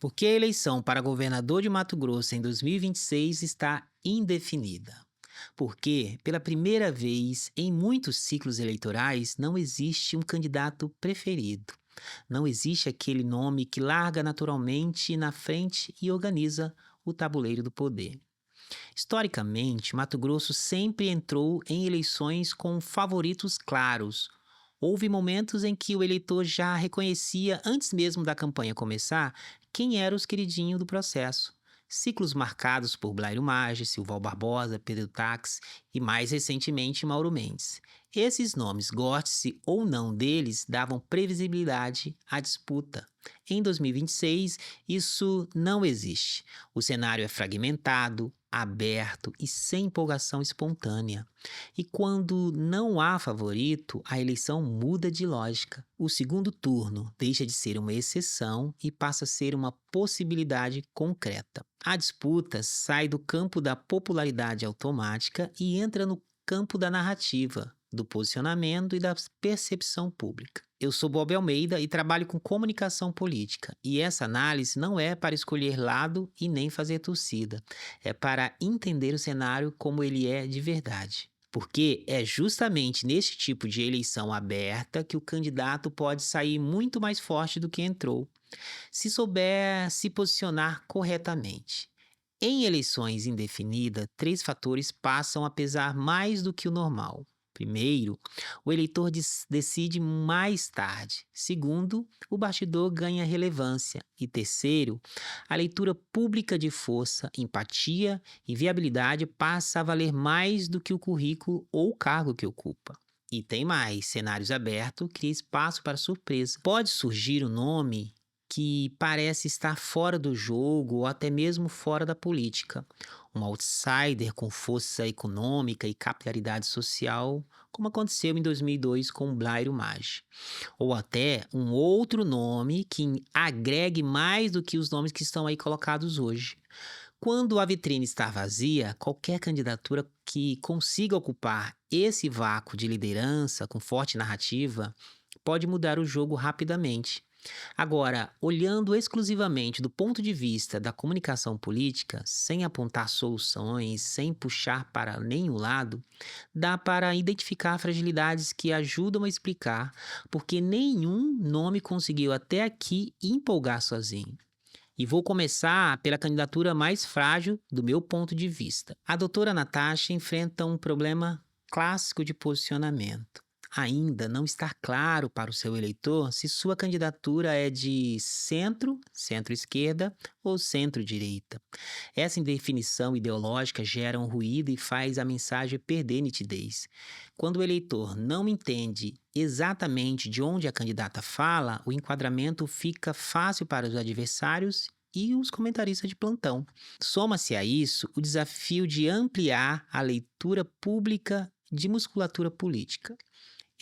Porque a eleição para governador de Mato Grosso em 2026 está indefinida. Porque, pela primeira vez em muitos ciclos eleitorais, não existe um candidato preferido. Não existe aquele nome que larga naturalmente na frente e organiza o tabuleiro do poder. Historicamente, Mato Grosso sempre entrou em eleições com favoritos claros. Houve momentos em que o eleitor já reconhecia, antes mesmo da campanha começar, quem eram os queridinhos do processo. Ciclos marcados por Blairo Maggi, Silval Barbosa, Pedro Tax e, mais recentemente, Mauro Mendes. Esses nomes, goste-se ou não deles, davam previsibilidade à disputa. Em 2026, isso não existe. O cenário é fragmentado, aberto e sem empolgação espontânea. E quando não há favorito, a eleição muda de lógica. O segundo turno deixa de ser uma exceção e passa a ser uma possibilidade concreta. A disputa sai do campo da popularidade automática e entra no campo da narrativa, do posicionamento e da percepção pública. Eu sou Bob Almeida e trabalho com comunicação política, e essa análise não é para escolher lado e nem fazer torcida, é para entender o cenário como ele é de verdade. Porque é justamente neste tipo de eleição aberta que o candidato pode sair muito mais forte do que entrou, se souber se posicionar corretamente. Em eleições indefinidas, três fatores passam a pesar mais do que o normal. Primeiro, o eleitor decide mais tarde. Segundo, o bastidor ganha relevância. E terceiro, a leitura pública de força, empatia e viabilidade passa a valer mais do que o currículo ou o cargo que ocupa. E tem mais, cenários abertos cria espaço para surpresa. Pode surgir um nome que parece estar fora do jogo ou até mesmo fora da política. Um outsider com força econômica e capilaridade social, como aconteceu em 2002 com Blairo Maggi. Ou até um outro nome que agregue mais do que os nomes que estão aí colocados hoje. Quando a vitrine está vazia, qualquer candidatura que consiga ocupar esse vácuo de liderança com forte narrativa pode mudar o jogo rapidamente. Agora, olhando exclusivamente do ponto de vista da comunicação política, sem apontar soluções, sem puxar para nenhum lado, dá para identificar fragilidades que ajudam a explicar porque nenhum nome conseguiu até aqui empolgar sozinho. E vou começar pela candidatura mais frágil do meu ponto de vista. A doutora Natasha enfrenta um problema clássico de posicionamento. Ainda não está claro para o seu eleitor se sua candidatura é de centro, centro-esquerda ou centro-direita. Essa indefinição ideológica gera um ruído e faz a mensagem perder nitidez. Quando o eleitor não entende exatamente de onde a candidata fala, o enquadramento fica fácil para os adversários e os comentaristas de plantão. Soma-se a isso o desafio de ampliar a leitura pública de musculatura política.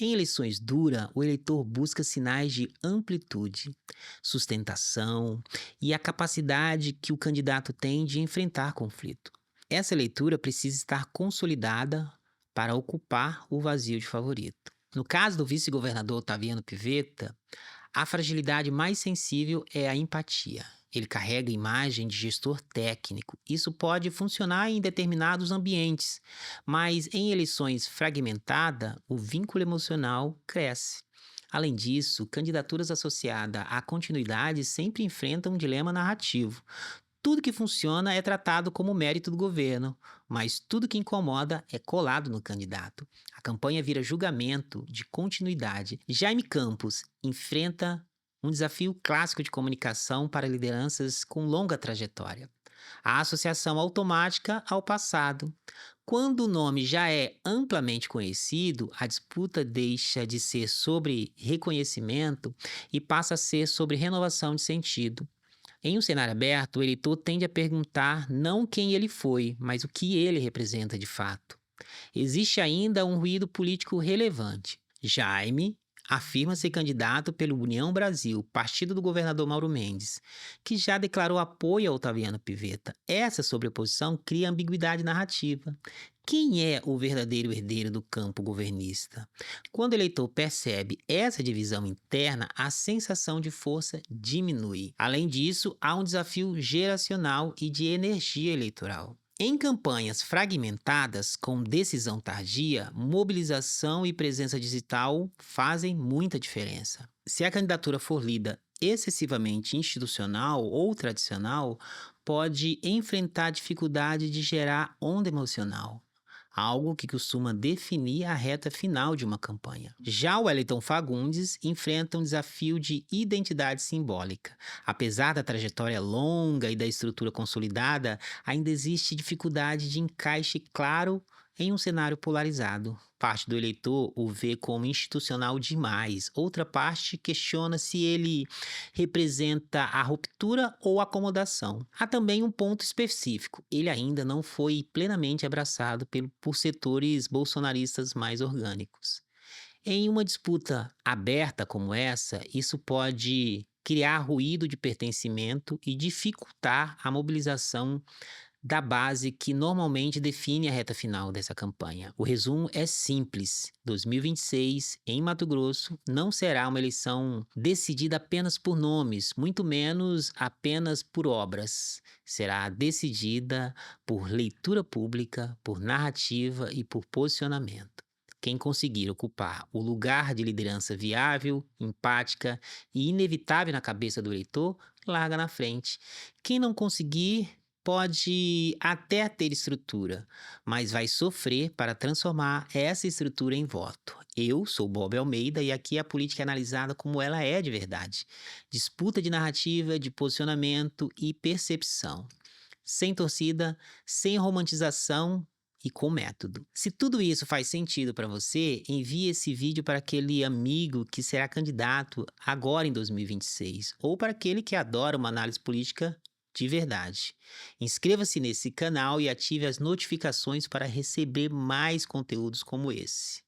Em eleições duras, o eleitor busca sinais de amplitude, sustentação e a capacidade que o candidato tem de enfrentar conflito. Essa leitura precisa estar consolidada para ocupar o vazio de favorito. No caso do vice-governador Otaviano Pivetta, a fragilidade mais sensível é a empatia. Ele carrega a imagem de gestor técnico. Isso pode funcionar em determinados ambientes, mas em eleições fragmentadas, o vínculo emocional cresce. Além disso, candidaturas associadas à continuidade sempre enfrentam um dilema narrativo. Tudo que funciona é tratado como mérito do governo, mas tudo que incomoda é colado no candidato. A campanha vira julgamento de continuidade. Jaime Campos enfrenta um desafio clássico de comunicação para lideranças com longa trajetória. A associação automática ao passado. Quando o nome já é amplamente conhecido, a disputa deixa de ser sobre reconhecimento e passa a ser sobre renovação de sentido. Em um cenário aberto, o eleitor tende a perguntar não quem ele foi, mas o que ele representa de fato. Existe ainda um ruído político relevante. Jaime afirma ser candidato pelo União Brasil, partido do governador Mauro Mendes, que já declarou apoio a Otaviano Pivetta. Essa sobreposição cria ambiguidade narrativa. Quem é o verdadeiro herdeiro do campo governista? Quando o eleitor percebe essa divisão interna, a sensação de força diminui. Além disso, há um desafio geracional e de energia eleitoral. Em campanhas fragmentadas, com decisão tardia, mobilização e presença digital fazem muita diferença. Se a candidatura for lida excessivamente institucional ou tradicional, pode enfrentar dificuldade de gerar onda emocional, algo que costuma definir a reta final de uma campanha. Já o Wellington Fagundes enfrenta um desafio de identidade simbólica. Apesar da trajetória longa e da estrutura consolidada, ainda existe dificuldade de encaixe claro em um cenário polarizado. Parte do eleitor o vê como institucional demais, outra parte questiona se ele representa a ruptura ou a acomodação. Há também um ponto específico: ele ainda não foi plenamente abraçado por setores bolsonaristas mais orgânicos. Em uma disputa aberta como essa, isso pode criar ruído de pertencimento e dificultar a mobilização da base que normalmente define a reta final dessa campanha. O resumo é simples: 2026, em Mato Grosso, não será uma eleição decidida apenas por nomes, muito menos apenas por obras. Será decidida por leitura pública, por narrativa e por posicionamento. Quem conseguir ocupar o lugar de liderança viável, empática e inevitável na cabeça do eleitor, larga na frente. Quem não conseguir pode até ter estrutura, mas vai sofrer para transformar essa estrutura em voto. Eu sou Bob Almeida e aqui a política é analisada como ela é de verdade. Disputa de narrativa, de posicionamento e percepção. Sem torcida, sem romantização e com método. Se tudo isso faz sentido para você, envie esse vídeo para aquele amigo que será candidato agora em 2026 ou para aquele que adora uma análise política de verdade. Inscreva-se nesse canal e ative as notificações para receber mais conteúdos como esse.